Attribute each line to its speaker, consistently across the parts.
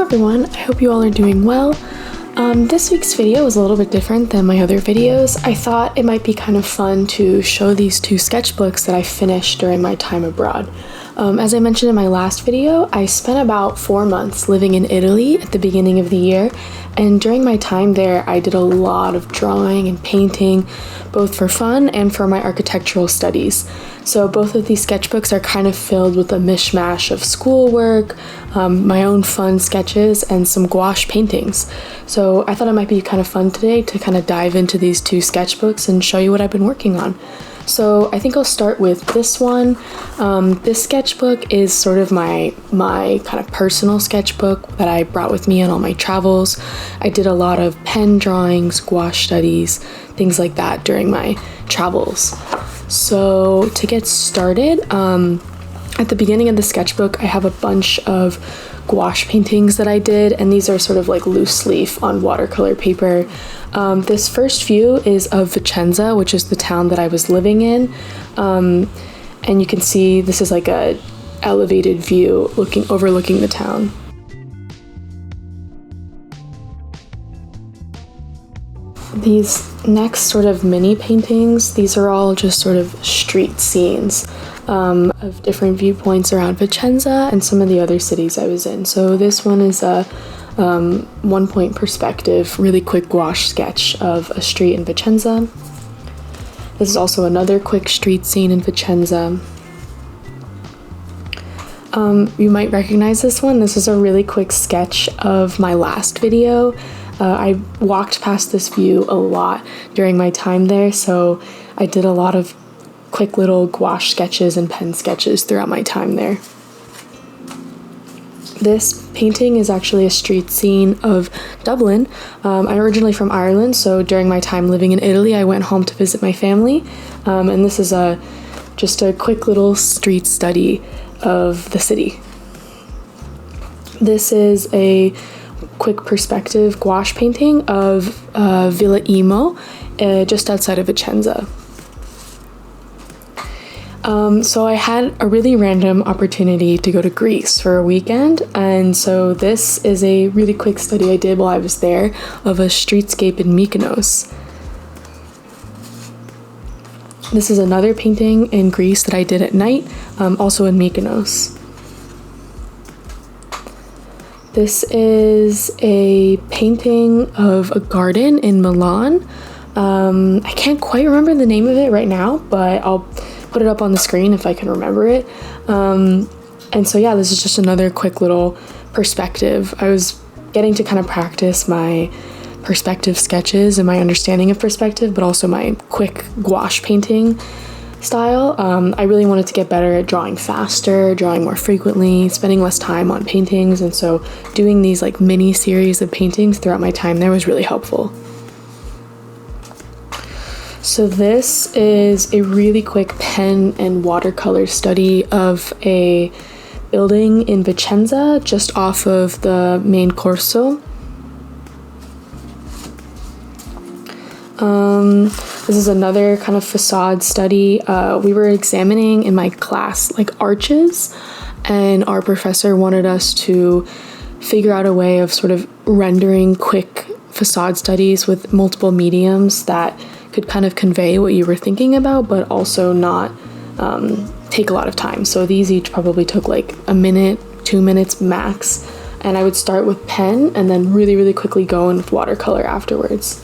Speaker 1: everyone, I hope you all are doing well. This week's video is a little bit different than my other videos. I thought it might be kind of fun to show these two sketchbooks that I finished during my time abroad. As I mentioned in my last video, I spent about 4 months living in Italy at the beginning of the year, and during my time there I did a lot of drawing and painting, both for fun and for my architectural studies. So both of these sketchbooks are kind of filled with a mishmash of schoolwork, my own fun sketches, and some gouache paintings. So I thought it might be kind of fun today to kind of dive into these two sketchbooks and show you what I've been working on. So I think I'll start with this one. This sketchbook is sort of my kind of personal sketchbook that I brought with me on all my travels. I did a lot of pen drawings, gouache studies, things like that during my travels. So to get started, at the beginning of the sketchbook, I have a bunch of gouache paintings that I did, and these are sort of like loose leaf on watercolor paper. This first view is of Vicenza, which is the town that I was living in, and you can see this is like a elevated view overlooking the town. These next sort of mini paintings, these are all just sort of street scenes of different viewpoints around Vicenza and some of the other cities I was in. So this one is a one-point perspective, really quick gouache sketch of a street in Vicenza. This is also another quick street scene in Vicenza. You might recognize this one. This is a really quick sketch of my last video. I walked past this view a lot during my time there, so I did a lot of quick little gouache sketches and pen sketches throughout my time there. This painting is actually a street scene of Dublin. I'm originally from Ireland, so during my time living in Italy, I went home to visit my family, and this is just a quick little street study of the city. This is a quick perspective gouache painting of Villa Imo, just outside of Vicenza. So I had a really random opportunity to go to Greece for a weekend, and so this is a really quick study I did while I was there of a streetscape in Mykonos. This is another painting in Greece that I did at night, also in Mykonos. This is a painting of a garden in Milan. I can't quite remember the name of it right now, but I'll put it up on the screen if I can remember it. And so yeah, this is just another quick little perspective. I was getting to kind of practice my perspective sketches and my understanding of perspective, but also my quick gouache painting style. I really wanted to get better at drawing faster, drawing more frequently, spending less time on paintings, and so doing these like mini series of paintings throughout my time there was really helpful. So this is a really quick pen and watercolor study of a building in Vicenza, just off of the main Corso. This is another kind of facade study. We were examining in my class like arches, and our professor wanted us to figure out a way of sort of rendering quick facade studies with multiple mediums that could kind of convey what you were thinking about, but also not take a lot of time. So these each probably took like a minute, 2 minutes max, and I would start with pen and then really quickly go in with watercolor afterwards.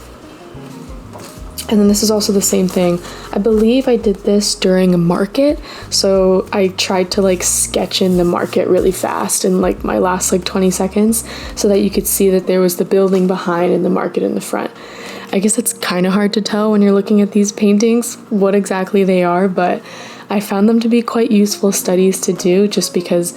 Speaker 1: And then this is also the same thing. I believe I did this during a market, so I tried to like sketch in the market really fast in like my last like 20 seconds so that you could see that there was the building behind and the market in the front. I guess it's kind of hard to tell when you're looking at these paintings what exactly they are, but I found them to be quite useful studies to do just because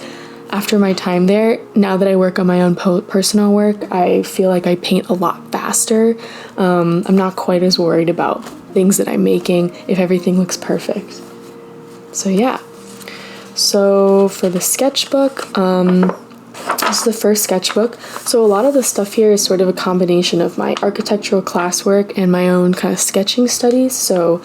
Speaker 1: after my time there, now that I work on my own personal work, I feel like I paint a lot faster. I'm not quite as worried about things that I'm making if everything looks perfect. So yeah. So for the sketchbook, this is the first sketchbook. So a lot of the stuff here is sort of a combination of my architectural classwork and my own kind of sketching studies. So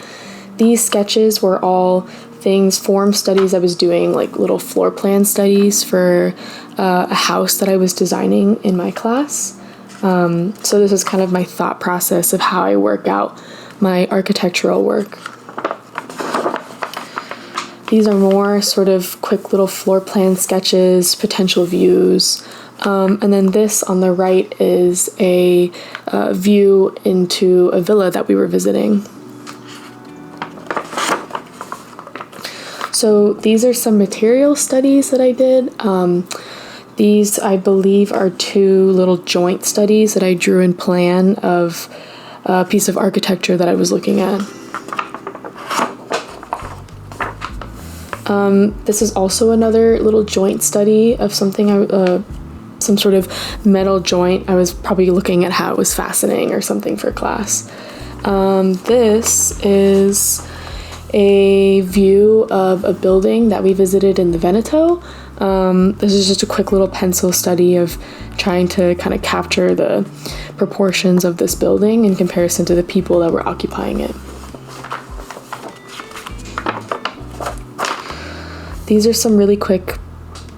Speaker 1: these sketches were all things, form studies I was doing, like little floor plan studies for a house that I was designing in my class. So this is kind of my thought process of how I work out my architectural work. These are more sort of quick little floor plan sketches, potential views. And then this on the right is a view into a villa that we were visiting. So these are some material studies that I did. These, I believe, are 2 little joint studies that I drew in plan of a piece of architecture that I was looking at. This is also another little joint study of something, some sort of metal joint. I was probably looking at how it was fastening or something for class. This is a view of a building that we visited in the Veneto. This is just a quick little pencil study of trying to kind of capture the proportions of this building in comparison to the people that were occupying it. These are some really quick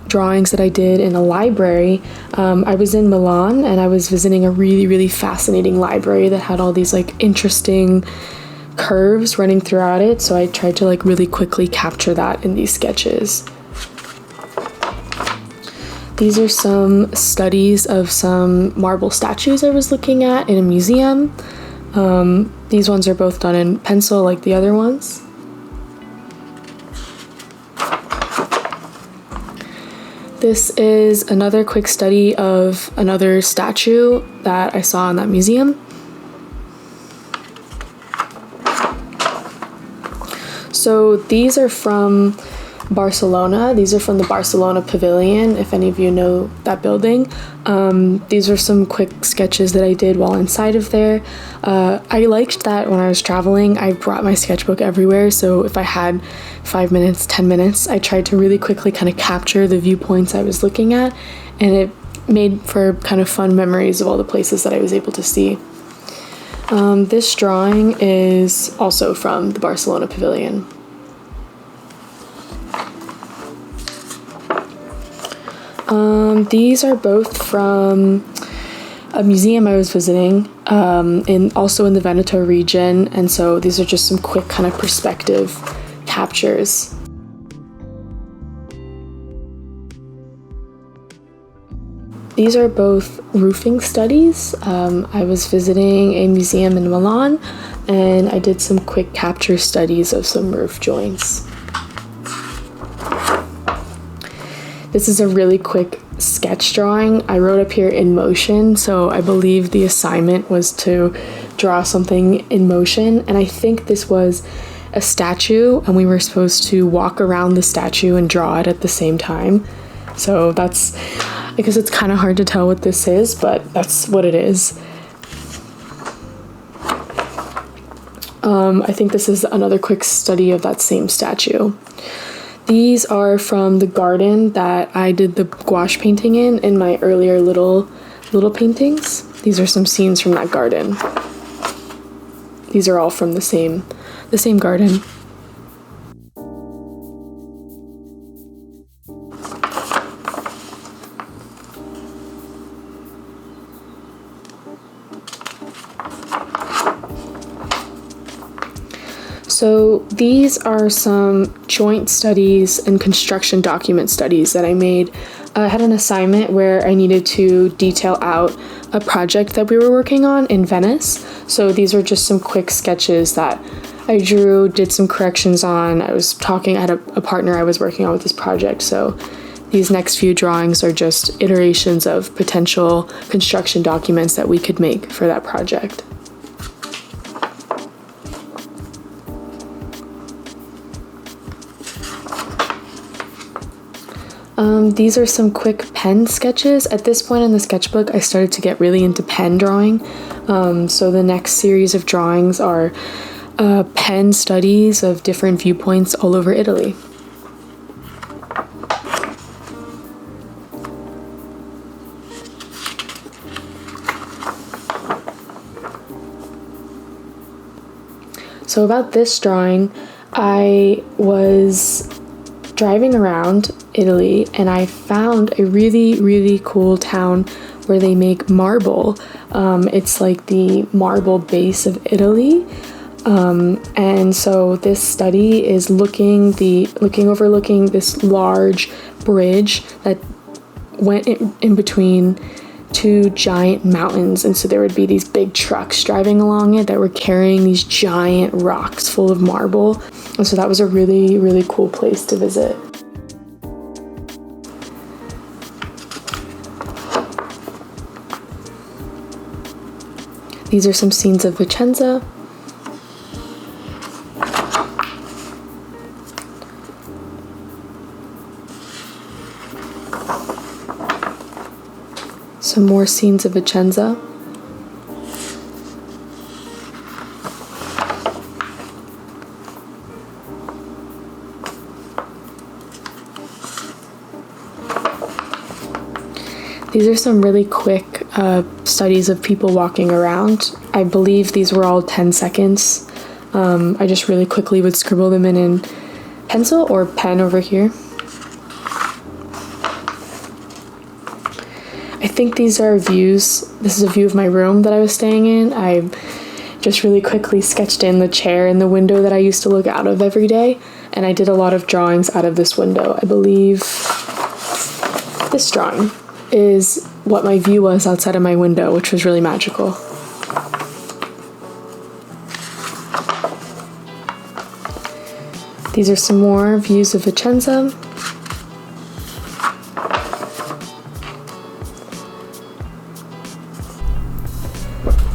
Speaker 1: drawings that I did in a library. I was in Milan and I was visiting a really, really fascinating library that had all these like interesting curves running throughout it, so I tried to like really quickly capture that in these sketches. These are some studies of some marble statues I was looking at in a museum. These ones are both done in pencil like the other ones. This is another quick study of another statue that I saw in that museum. So these are from Barcelona. These are from the Barcelona Pavilion, if any of you know that building. These are some quick sketches that I did while inside of there. I liked that when I was traveling, I brought my sketchbook everywhere, so if I had 5 minutes, 10 minutes, I tried to really quickly kind of capture the viewpoints I was looking at, and it made for kind of fun memories of all the places that I was able to see. This drawing is also from the Barcelona Pavilion. These are both from a museum I was visiting, also in the Veneto region, and so these are just some quick kind of perspective captures. These are both roofing studies. I was visiting a museum in Milan, and I did some quick capture studies of some roof joints. This is a really quick sketch drawing. I wrote up here in motion, so I believe the assignment was to draw something in motion, and I think this was a statue, and we were supposed to walk around the statue and draw it at the same time. So that's, because it's kind of hard to tell what this is, but that's what it is. I think this is another quick study of that same statue. These are from the garden that I did the gouache painting in my earlier little paintings. These are some scenes from that garden. These are all from the same garden. So these are some joint studies and construction document studies that I made. I had an assignment where I needed to detail out a project that we were working on in Venice. So these were just some quick sketches that I drew, did some corrections on. I had a partner I was working on with this project. So these next few drawings are just iterations of potential construction documents that we could make for that project. These are some quick pen sketches. At this point in the sketchbook, I started to get really into pen drawing. So the next series of drawings are pen studies of different viewpoints all over Italy. So about this drawing, I was driving around Italy and I found a really, really cool town where they make marble. It's like the marble base of Italy. And so this study is overlooking this large bridge that went in between two giant mountains, and so there would be these big trucks driving along it that were carrying these giant rocks full of marble, and so that was a really, really cool place to visit. These are some scenes of Vicenza. Some more scenes of Vicenza. These are some really quick studies of people walking around. I believe these were all 10 seconds. I just really quickly would scribble them in pencil or pen over here. I think these are views. This is a view of my room that I was staying in. I just really quickly sketched in the chair and the window that I used to look out of every day, and I did a lot of drawings out of this window. I believe this drawing is what my view was outside of my window, which was really magical. These are some more views of Vicenza.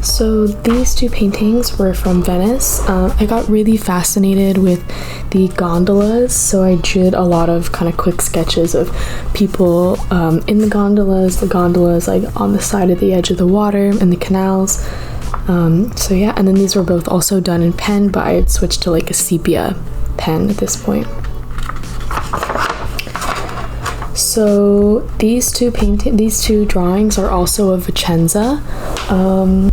Speaker 1: So these two paintings were from Venice. I got really fascinated with the gondolas, so I did a lot of kind of quick sketches of people in the gondolas like on the side of the edge of the water and the canals. So yeah, and then these were both also done in pen, but I had switched to like a sepia pen at this point. So these two drawings are also of Vicenza.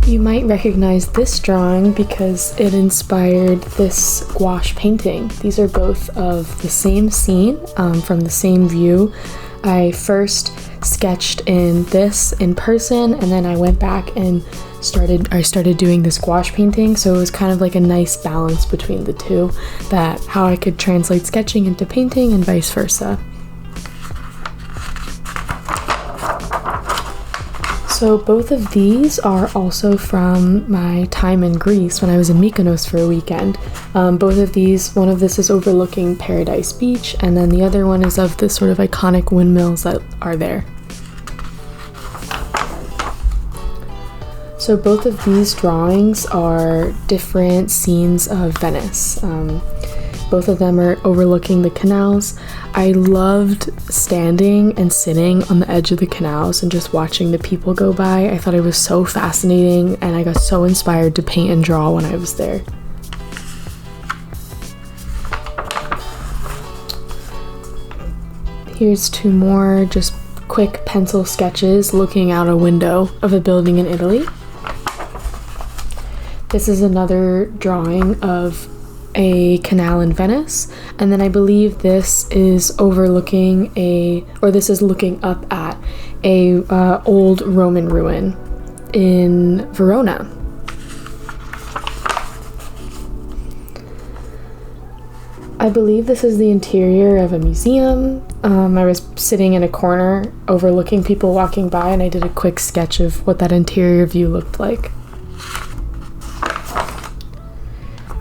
Speaker 1: You might recognize this drawing because it inspired this gouache painting. These are both of the same scene, from the same view. I first sketched in this in person, and then I went back and started doing this gouache painting, so it was kind of like a nice balance between the two, that how I could translate sketching into painting and vice versa. So both of these are also from my time in Greece when I was in Mykonos for a weekend. Both of these, one of this is overlooking Paradise Beach, and then the other one is of the sort of iconic windmills that are there. So both of these drawings are different scenes of Venice. Both of them are overlooking the canals. I loved standing and sitting on the edge of the canals and just watching the people go by. I thought it was so fascinating, and I got so inspired to paint and draw when I was there. Here's two more just quick pencil sketches looking out a window of a building in Italy. This is another drawing of a canal in Venice, and then I believe this is looking up at a old Roman ruin in Verona. I believe this is the interior of a museum. I was sitting in a corner overlooking people walking by, and I did a quick sketch of what that interior view looked like.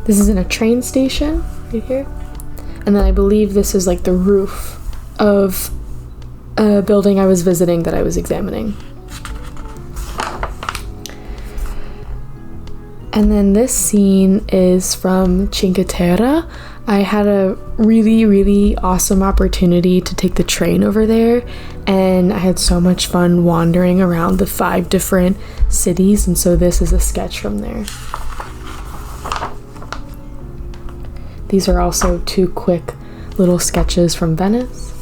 Speaker 1: This is in a train station right here. And then I believe this is like the roof of a building I was visiting that I was examining. And then this scene is from Cinque Terre. I had a really, really awesome opportunity to take the train over there, and I had so much fun wandering around the 5 different cities, and so this is a sketch from there. These are also 2 quick little sketches from Venice.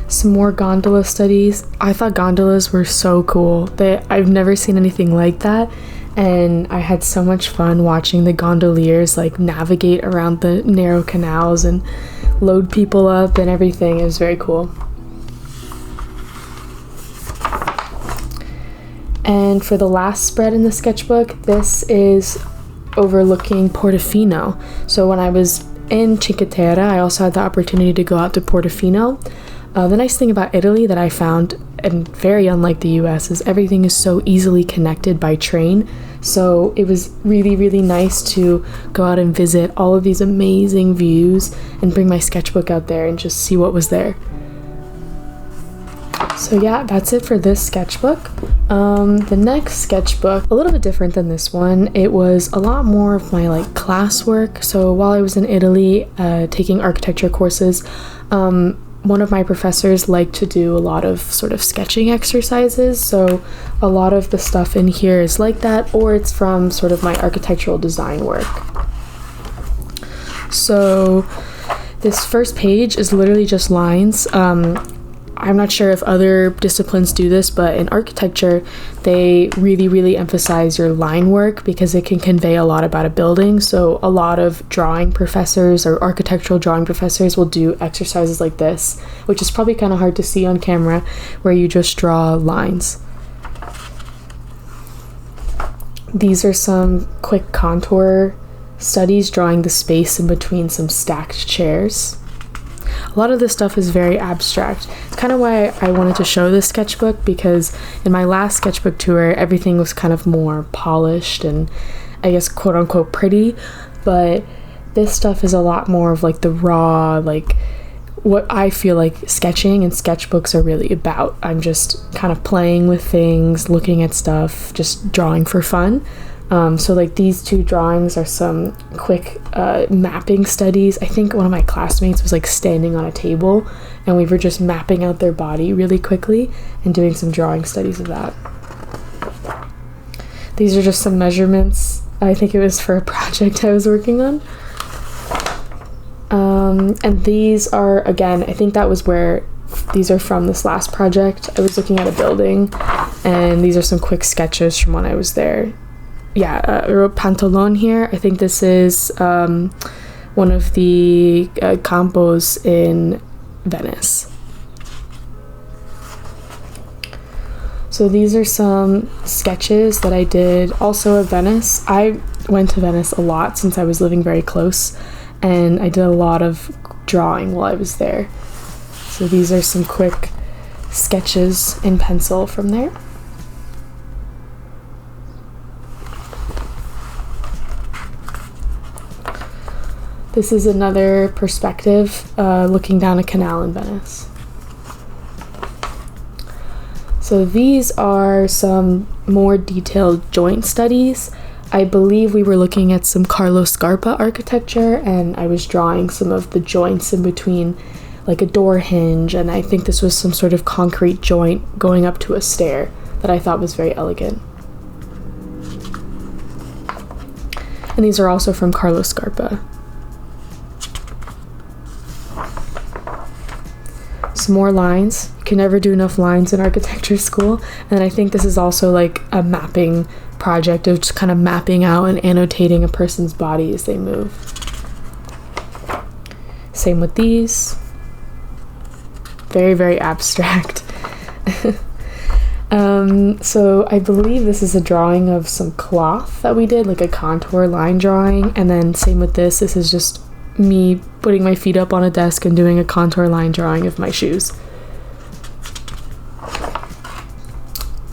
Speaker 1: Some more gondola studies. I thought gondolas were so cool. I've never seen anything like that, and I had so much fun watching the gondoliers like navigate around the narrow canals and load people up and everything. It was very cool. And for the last spread in the sketchbook, this is overlooking Portofino. So when I was in Cinque Terre, I also had the opportunity to go out to Portofino. The nice thing about Italy that I found, and very unlike the US, is everything is so easily connected by train. So it was really, really nice to go out and visit all of these amazing views and bring my sketchbook out there and just see what was there. So yeah, that's it for this sketchbook. The next sketchbook, a little bit different than this one. It was a lot more of my like classwork. So while I was in Italy taking architecture courses, one of my professors liked to do a lot of sort of sketching exercises. So a lot of the stuff in here is like that, or it's from sort of my architectural design work. So this first page is literally just lines. I'm not sure if other disciplines do this, but in architecture, they really, really emphasize your line work because it can convey a lot about a building. So a lot of drawing professors or architectural drawing professors will do exercises like this, which is probably kind of hard to see on camera, where you just draw lines. These are some quick contour studies drawing the space in between some stacked chairs. A lot of this stuff is very abstract. It's kind of why I wanted to show this sketchbook, because in my last sketchbook tour, everything was kind of more polished and I guess quote unquote pretty, but this stuff is a lot more of like the raw, like what I feel like sketching and sketchbooks are really about. I'm just kind of playing with things, looking at stuff, just drawing for fun. So like these two drawings are some quick mapping studies. I think one of my classmates was like standing on a table and we were just mapping out their body really quickly and doing some drawing studies of that. These are just some measurements. I think it was for a project I was working on. And these are, again, I think that was where these are from this last project. I was looking at a building and these are some quick sketches from when I was there. Yeah, I wrote Pantalon here. I think this is one of the campos in Venice. So these are some sketches that I did also of Venice. I went to Venice a lot since I was living very close, and I did a lot of drawing while I was there. So these are some quick sketches in pencil from there. This is another perspective looking down a canal in Venice. So these are some more detailed joint studies. I believe we were looking at some Carlo Scarpa architecture, and I was drawing some of the joints in between, like a door hinge, and I think this was some sort of concrete joint going up to a stair that I thought was very elegant. And these are also from Carlo Scarpa. Some more lines. You can never do enough lines in architecture school, and I think this is also like a mapping project of just kind of mapping out and annotating a person's body as they move. Same with these. Very, very abstract. So I believe this is a drawing of some cloth that we did, like a contour line drawing, and then same with this. This is just me putting my feet up on a desk and doing a contour line drawing of my shoes.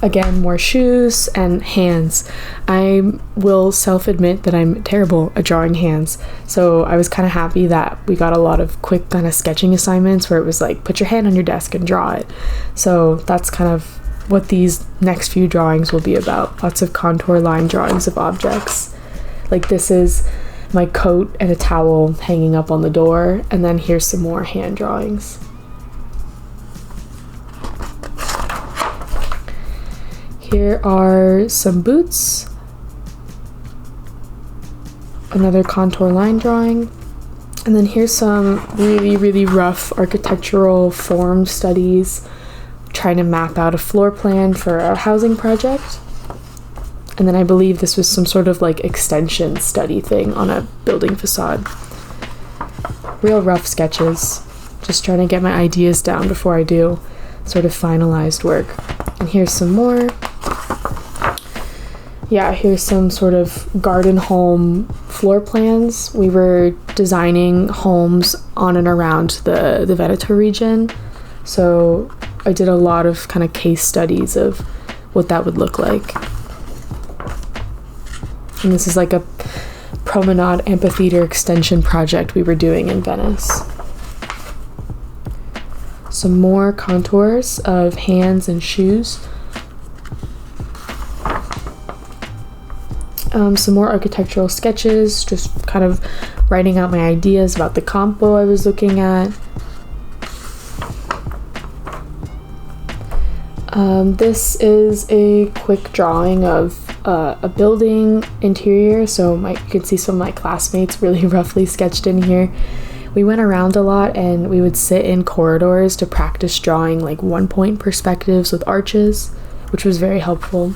Speaker 1: Again, more shoes and hands. I will self-admit that I'm terrible at drawing hands, so I was kind of happy that we got a lot of quick kind of sketching assignments where it was like, put your hand on your desk and draw it. So that's kind of what these next few drawings will be about. Lots of contour line drawings of objects. Like this is my coat and a towel hanging up on the door, and then here's some more hand drawings. Here are some boots, another contour line drawing, and then here's some really, really rough architectural form studies, trying to map out a floor plan for a housing project. And then I believe this was some sort of like extension study thing on a building facade. Real rough sketches. Just trying to get my ideas down before I do sort of finalized work. And here's some more. Yeah, here's some sort of garden home floor plans. We were designing homes on and around the Veneto region. So I did a lot of kind of case studies of what that would look like. And this is like a promenade amphitheater extension project we were doing in Venice. Some more contours of hands and shoes. Some more architectural sketches, just kind of writing out my ideas about the campo I was looking at. This is a quick drawing of a building interior, so you can see some of my classmates really roughly sketched in here. We went around a lot and we would sit in corridors to practice drawing like one-point perspectives with arches, which was very helpful.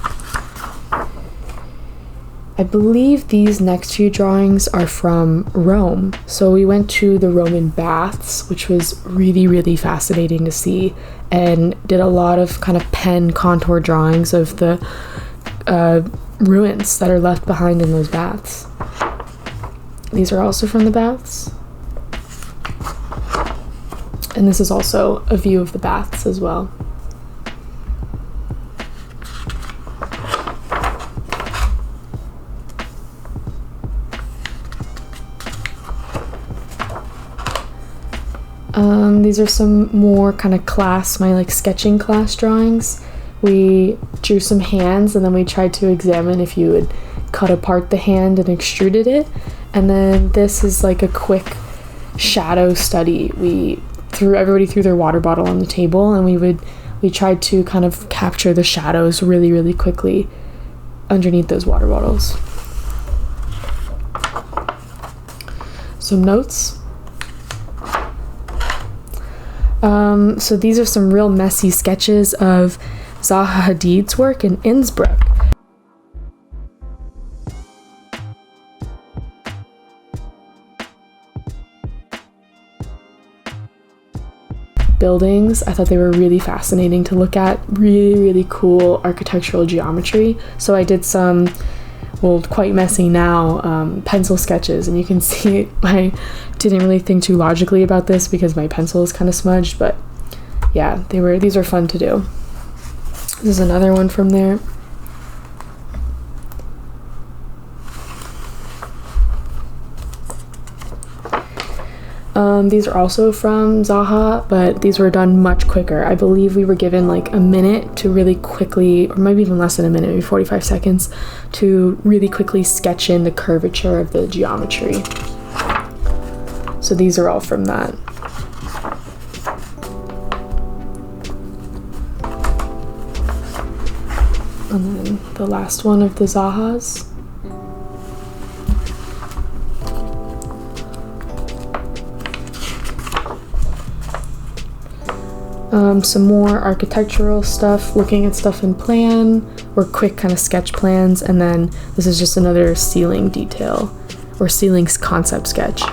Speaker 1: I believe these next few drawings are from Rome. So we went to the Roman baths, which was really, really fascinating to see, and did a lot of kind of pen contour drawings of the ruins that are left behind in those baths. These are also from the baths. And this is also a view of the baths as well. These are some more kind of my like sketching class drawings. We drew some hands and then we tried to examine if you would cut apart the hand and extruded it. And then this is like a quick shadow study. Everybody threw their water bottle on the table and we tried to kind of capture the shadows really, really quickly underneath those water bottles. Some notes. So these are some real messy sketches of Zaha Hadid's work in Innsbruck. Buildings, I thought they were really fascinating to look at. Really, really cool architectural geometry. So I did some, well, quite messy now, pencil sketches, and you can see I didn't really think too logically about this because my pencil is kind of smudged, but yeah, these are fun to do. This is another one from there. These are also from Zaha, but these were done much quicker. I believe we were given like a minute to really quickly, or maybe even less than a minute, maybe 45 seconds, to really quickly sketch in the curvature of the geometry. So these are all from that. And then the last one of the Zahas. Some more architectural stuff, looking at stuff in plan, or quick kind of sketch plans, and then this is just another ceiling detail, or ceiling concept sketch.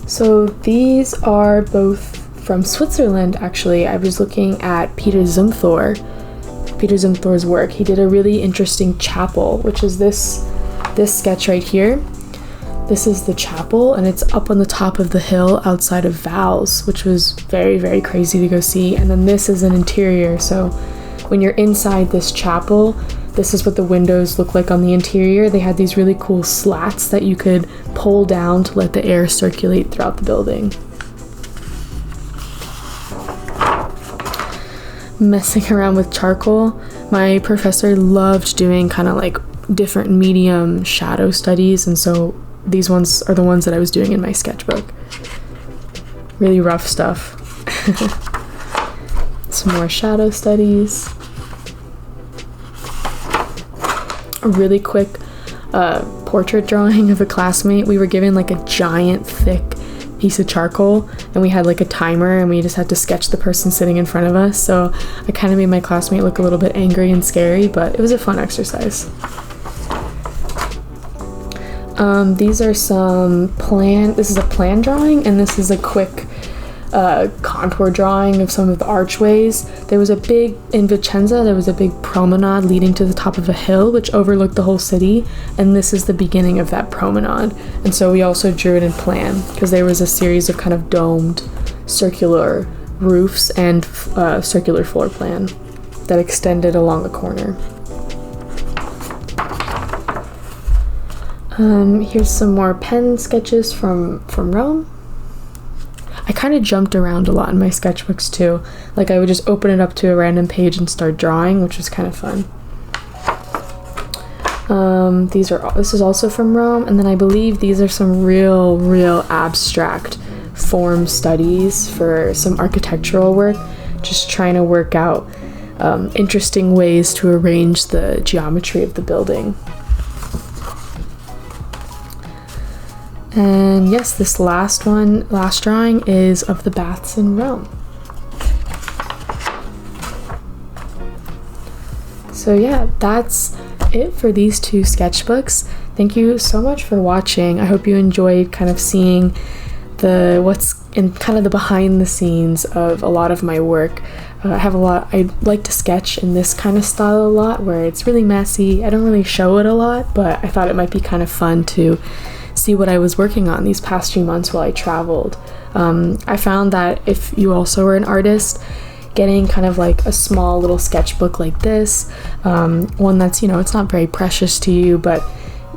Speaker 1: So these are both from Switzerland, actually. I was looking at Peter Zumthor's work. He did a really interesting chapel, which is this sketch right here. This is the chapel, and it's up on the top of the hill outside of Val's, which was very, very crazy to go see. And then this is an interior, so when you're inside this chapel, this is what the windows look like on the interior. They had these really cool slats that you could pull down to let the air circulate throughout the building. Messing around with charcoal. My professor loved doing kind of like different medium shadow studies, and so these ones are the ones that I was doing in my sketchbook. Really rough stuff. Some more shadow studies. A really quick portrait drawing of a classmate. We were given like a giant thick piece of charcoal, and we had like a timer, and we just had to sketch the person sitting in front of us. So I kind of made my classmate look a little bit angry and scary, but it was a fun exercise. These are this is a plan drawing, and this is a quick contour drawing of some of the archways. In Vicenza, there was a big promenade leading to the top of a hill which overlooked the whole city, and this is the beginning of that promenade. And so we also drew it in plan because there was a series of kind of domed circular roofs and circular floor plan that extended along the corner. Here's some more pen sketches from Rome. I kind of jumped around a lot in my sketchbooks too. Like I would just open it up to a random page and start drawing, which was kind of fun. This is also from Rome, and then I believe these are some real abstract form studies for some architectural work, just trying to work out interesting ways to arrange the geometry of the building. And yes, this last drawing is of the baths in Rome. So yeah, that's it for these two sketchbooks. Thank you so much for watching. I hope you enjoyed kind of seeing what's in kind of the behind the scenes of a lot of my work. I like to sketch in this kind of style a lot, where it's really messy. I don't really show it a lot, but I thought it might be kind of fun to see what I was working on these past few months while I traveled. I found that if you also are an artist, getting kind of like a small little sketchbook like this, one that's, it's not very precious to you, but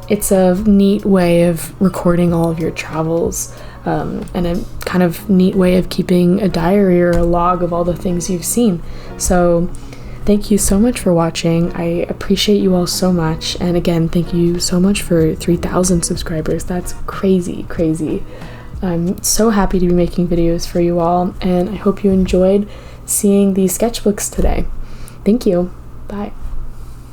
Speaker 1: it's a neat way of recording all of your travels, and a kind of neat way of keeping a diary or a log of all the things you've seen. So thank you so much for watching. I appreciate you all so much. And again, thank you so much for 3,000 subscribers. That's crazy. I'm so happy to be making videos for you all, and I hope you enjoyed seeing these sketchbooks today. Thank you. Bye.